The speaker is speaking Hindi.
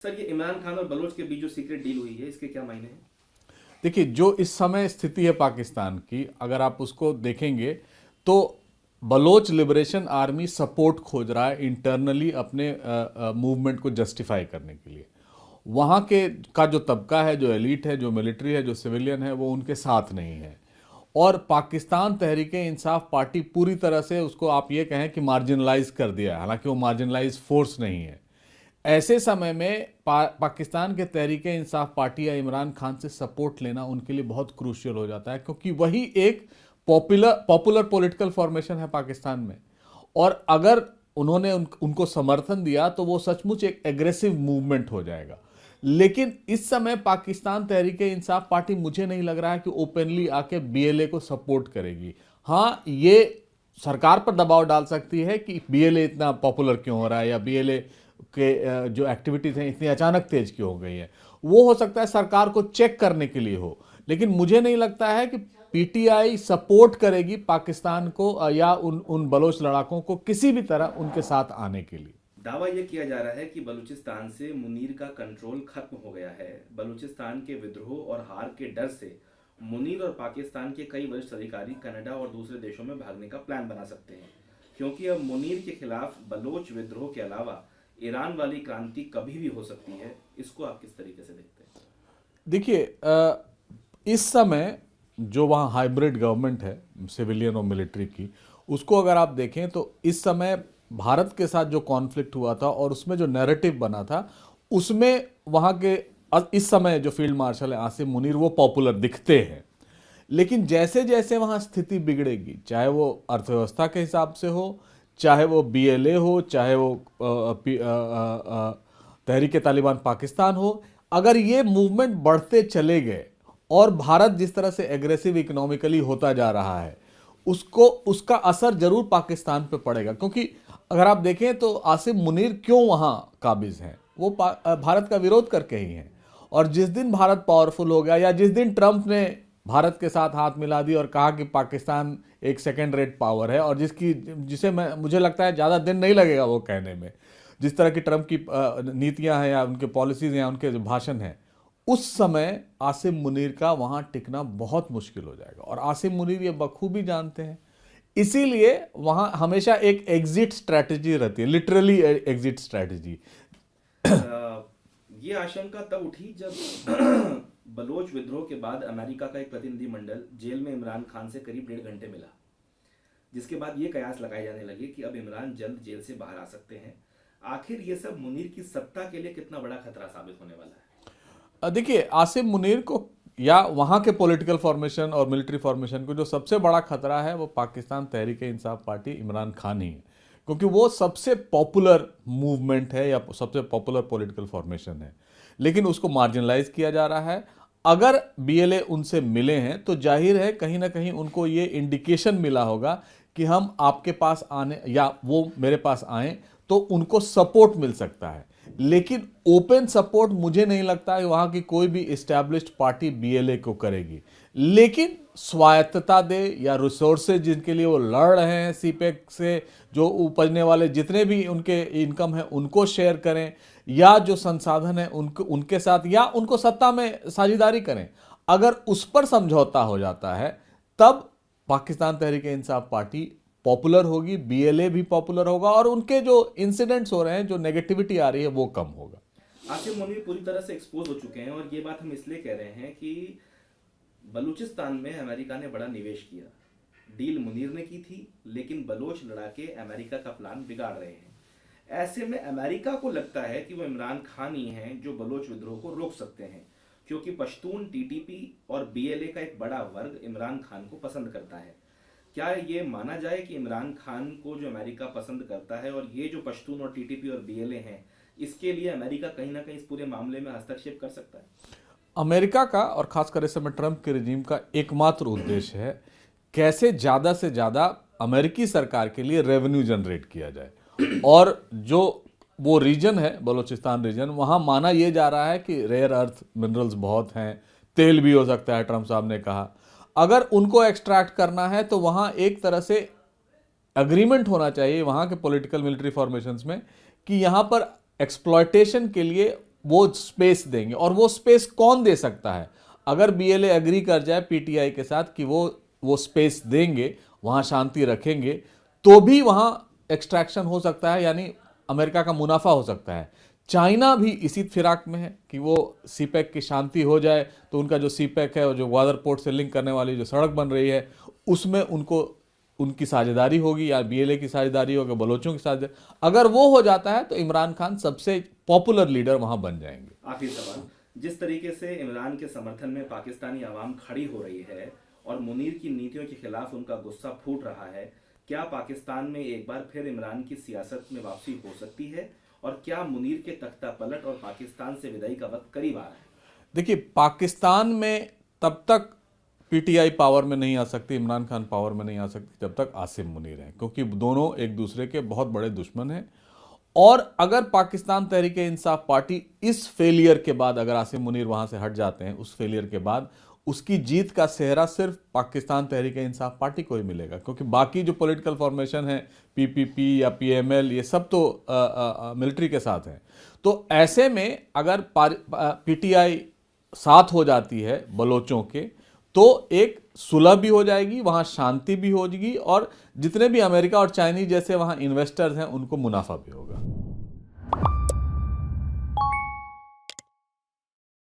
सर, ये इमरान खान और बलोच के बीच जो सीक्रेट डील हुई है, इसके क्या मायने हैं? देखिए, जो इस समय स्थिति है पाकिस्तान की, अगर आप उसको देखेंगे तो बलोच लिबरेशन आर्मी सपोर्ट खोज रहा है इंटरनली अपने मूवमेंट को जस्टिफाई करने के लिए। वहाँ के का जो तबका है, जो एलीट है, जो मिलिट्री है, जो सिविलियन है, वो उनके साथ नहीं है। और पाकिस्तान तहरीक इंसाफ पार्टी पूरी तरह से उसको आप ये कहें कि मार्जिनलाइज कर दिया है, हालांकि वो मार्जिनलाइज फोर्स नहीं है। ऐसे समय में पाकिस्तान के तहरीक इंसाफ पार्टी या इमरान खान से सपोर्ट लेना उनके लिए बहुत क्रूशियल हो जाता है, क्योंकि वही एक पॉपुलर पॉलिटिकल फॉर्मेशन है पाकिस्तान में। और अगर उन्होंने उनको समर्थन दिया तो वो सचमुच एक एग्रेसिव मूवमेंट हो जाएगा। लेकिन इस समय पाकिस्तान तहरीक इंसाफ पार्टी मुझे नहीं लग रहा है कि ओपनली आके बीएलए को सपोर्ट करेगी। हाँ, ये सरकार पर दबाव डाल सकती है कि बीएलए इतना पॉपुलर क्यों हो रहा है, या बीएलए के जो एक्टिविटीज़ हैं इतनी अचानक तेज क्यों हो गई हैं। वो हो सकता है सरकार को चेक करने के लिए हो, लेकिन मुझे नहीं लगता है कि पीटीआई सपोर्ट करेगी पाकिस्तान को या उन बलोच लड़ाकों को किसी भी तरह उनके साथ आने के लिए। दावा यह किया जा रहा है कि बलूचिस्तान से मुनीर का कंट्रोल खत्म हो गया है। बलूचिस्तान के विद्रोह और हार के डर से मुनीर और पाकिस्तान के कई वरिष्ठ अधिकारी कनाडा और दूसरे देशों में भागने का प्लान बना सकते हैं, क्योंकि अब मुनीर के खिलाफ बलोच विद्रोह के अलावा ईरान वाली क्रांति कभी भी हो सकती है। इसको आप किस तरीके से देखते हैं? देखिए, इस समय जो वहाँ हाइब्रिड गवर्नमेंट है सिविलियन और मिलिट्री की, उसको अगर आप देखें तो इस समय भारत के साथ जो कॉन्फ्लिक्ट हुआ था और उसमें जो नैरेटिव बना था, उसमें वहाँ के इस समय जो फील्ड मार्शल है आसिम मुनीर, वो पॉपुलर दिखते हैं। लेकिन जैसे जैसे वहाँ स्थिति बिगड़ेगी, चाहे वो अर्थव्यवस्था के हिसाब से हो, चाहे वो बीएलए हो, चाहे वो तहरीक तालिबान पाकिस्तान हो, अगर ये मूवमेंट बढ़ते चले गए और भारत जिस तरह से एग्रेसिव इकोनॉमिकली होता जा रहा है, उसको उसका असर जरूर पाकिस्तान पे पड़ेगा। क्योंकि अगर आप देखें तो आसिम मुनीर क्यों वहाँ काबिज हैं, वो भारत का विरोध करके ही हैं। और जिस दिन भारत पावरफुल हो गया, या जिस दिन ट्रंप ने भारत के साथ हाथ मिला दी और कहा कि पाकिस्तान एक सेकेंड रेट पावर है, और जिसे मुझे लगता है ज़्यादा दिन नहीं लगेगा वो कहने में, जिस तरह की ट्रंप की नीतियां हैं या उनके पॉलिसीज हैं, उनके जो भाषण हैं, उस समय आसिम मुनीर का वहाँ टिकना बहुत मुश्किल हो जाएगा। और आसिम मुनीर ये बखूबी जानते हैं, इसीलिए वहाँ हमेशा एक एग्जिट स्ट्रैटेजी रहती है, लिटरली एग्जिट स्ट्रैटेजी। ये आशंका तब उठी जब बलोच विद्रोह के बाद अमेरिका का एक प्रतिनिधिमंडल जेल में इमरान खान से करीब 1.5 घंटे मिला, जिसके बाद ये कयास लगाए जाने लगे कि अब इमरान जल्द जेल से बाहर आ सकते हैं। आखिर ये सब मुनीर की सत्ता के लिए कितना बड़ा खतरा साबित होने वाला है? देखिए, आसिम मुनीर को या वहाँ के पॉलिटिकल फॉर्मेशन और मिलिट्री फॉर्मेशन को जो सबसे बड़ा खतरा है वो पाकिस्तान तहरीक इंसाफ पार्टी इमरान खान ही है, क्योंकि वो सबसे पॉपुलर मूवमेंट है या सबसे पॉपुलर पॉलिटिकल फॉर्मेशन है। लेकिन उसको मार्जिनलाइज किया जा रहा है। अगर बीएलए उनसे मिले हैं तो जाहिर है कहीं ना कहीं उनको ये इंडिकेशन मिला होगा कि हम आपके पास आने या वो मेरे पास आए तो उनको सपोर्ट मिल सकता है। लेकिन ओपन सपोर्ट मुझे नहीं लगता है वहाँ की कोई भी इस्टेब्लिश्ड पार्टी बीएलए को करेगी। लेकिन स्वायत्तता दे या रिसोर्सेज जिनके लिए वो लड़ रहे हैं सीपेक से, जो उपजने वाले जितने भी उनके इनकम है उनको शेयर करें, या जो संसाधन है उनके साथ, या उनको सत्ता में साझेदारी करें। अगर उस पर समझौता हो जाता है तब पाकिस्तान तहरीक इंसाफ पार्टी पॉपुलर होगी, बीएलए भी पॉपुलर होगा, और उनके जो इंसिडेंट्स हो रहे हैं, जो नेगेटिविटी आ रही है, वो कम होगा। आसिम मुनीर पूरी तरह से एक्सपोज हो चुके हैं, और ये बात हम इसलिए कह रहे हैं कि बलूचिस्तान में अमेरिका ने बड़ा निवेश किया। डील मुनीर ने की थी, लेकिन बलोच लड़ाके अमेरिका का प्लान बिगाड़ रहे हैं। ऐसे में अमेरिका को लगता है कि वो इमरान खान ही हैं जो बलोच विद्रोह को रोक सकते हैं, क्योंकि पश्तून, टीटीपी और बीएलए का एक बड़ा वर्ग इमरान खान को पसंद करता है। क्या ये माना जाए कि इमरान खान को जो अमेरिका पसंद करता है, और ये जो पश्तून और टीटीपी और बीएलए हैं, इसके लिए अमेरिका कहीं ना कहीं इस पूरे मामले में हस्तक्षेप कर सकता है? अमेरिका का और खासकर इस समय ट्रंप के रिजीम का एकमात्र उद्देश्य है कैसे ज़्यादा से ज़्यादा अमेरिकी सरकार के लिए रेवेन्यू जनरेट किया जाए। और जो वो रीजन है बलूचिस्तान रीजन, वहाँ माना यह जा रहा है कि रेयर अर्थ मिनरल्स बहुत हैं, तेल भी हो सकता है, ट्रंप साहब ने कहा। अगर उनको एक्सट्रैक्ट करना है तो वहाँ एक तरह से अग्रीमेंट होना चाहिए वहाँ के पॉलिटिकल मिलिट्री फॉर्मेशंस में कि यहाँ पर एक्सप्लॉयटेशन के लिए वो स्पेस देंगे। और वो स्पेस कौन दे सकता है? अगर बीएलए एग्री कर जाए पीटीआई के साथ कि वो स्पेस देंगे, वहां शांति रखेंगे, तो भी वहां एक्सट्रैक्शन हो सकता है, यानी अमेरिका का मुनाफा हो सकता है। चाइना भी इसी फिराक में है कि वो सीपैक की शांति हो जाए तो उनका जो सीपैक है, जो ग्वादर पोर्ट से लिंक करने वाली जो सड़क बन रही है, उसमें उनको उनकी साझेदारी होगी या बीएलए की साझेदारी होगी, बलोचों की साझेदारी। अगर वो हो जाता है तो इमरान खान सबसे पॉपुलर लीडर वहां बन जाएंगे। आखिरी सवाल, जिस तरीके से इमरान के समर्थन में पाकिस्तानी आवाम खड़ी हो रही है और मुनीर की नीतियों के खिलाफ उनका गुस्सा फूट रहा है, क्या पाकिस्तान में एक बार फिर इमरान की सियासत में वापसी हो सकती है? और क्या मुनीर के तख्ता पलट और पाकिस्तान से विदाई का वक्त करीब आ रहा है? देखिए, पाकिस्तान में तब तक पीटीआई पावर में नहीं आ सकती, इमरान खान पावर में नहीं आ सकती जब तक आसिम मुनीर हैं, क्योंकि दोनों एक दूसरे के बहुत बड़े दुश्मन हैं। और अगर पाकिस्तान तहरीक इंसाफ पार्टी इस फेलियर के बाद, अगर आसिम मुनीर वहां से हट जाते हैं उस फेलियर के बाद, उसकी जीत का सेहरा सिर्फ पाकिस्तान तहरीक इंसाफ पार्टी को ही मिलेगा, क्योंकि बाकी जो पॉलिटिकल फॉर्मेशन है, पीपीपी या पीएमएल, ये सब तो मिलिट्री के साथ हैं। तो ऐसे में अगर पीटीआई साथ हो जाती है बलोचों के, तो एक सुलह भी हो जाएगी, वहां शांति भी हो जाएगी, और जितने भी अमेरिका और चाइनीज जैसे वहां इन्वेस्टर्स हैं उनको मुनाफा भी होगा।